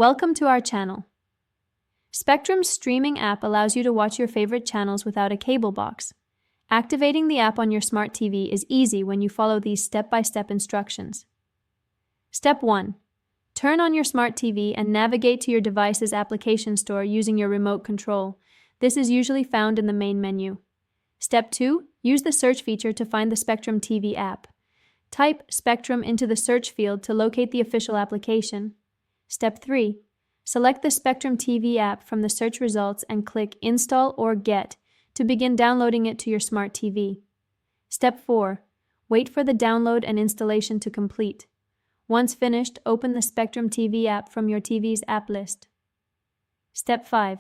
Welcome to our channel. Spectrum's streaming app allows you to watch your favorite channels without a cable box. Activating the app on your smart TV is easy when you follow these step-by-step instructions. Step 1. Turn on your smart TV and navigate to your device's application store using your remote control. This is usually found in the main menu. Step 2. Use the search feature to find the Spectrum TV app. Type Spectrum into the search field to locate the official application. Step 3. Select the Spectrum TV app from the search results and click Install or Get to begin downloading it to your smart TV. Step 4. Wait for the download and installation to complete. Once finished, open the Spectrum TV app from your TV's app list. Step 5.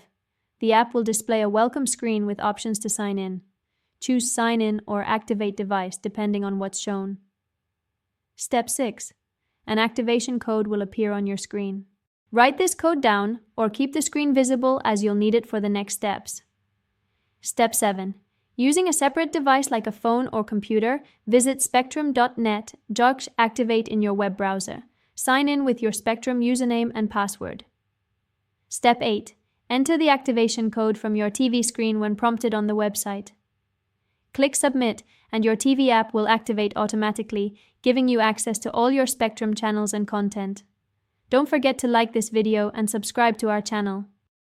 The app will display a welcome screen with options to sign in. Choose Sign In or Activate Device depending on what's shown. Step 6. An activation code will appear on your screen. Write this code down or keep the screen visible as you'll need it for the next steps. Step 7. Using a separate device like a phone or computer, visit spectrum.net, activate in your web browser. Sign in with your Spectrum username and password. Step 8. Enter the activation code from your TV screen when prompted on the website. Click Submit and your TV app will activate automatically, giving you access to all your Spectrum channels and content. Don't forget to like this video and subscribe to our channel.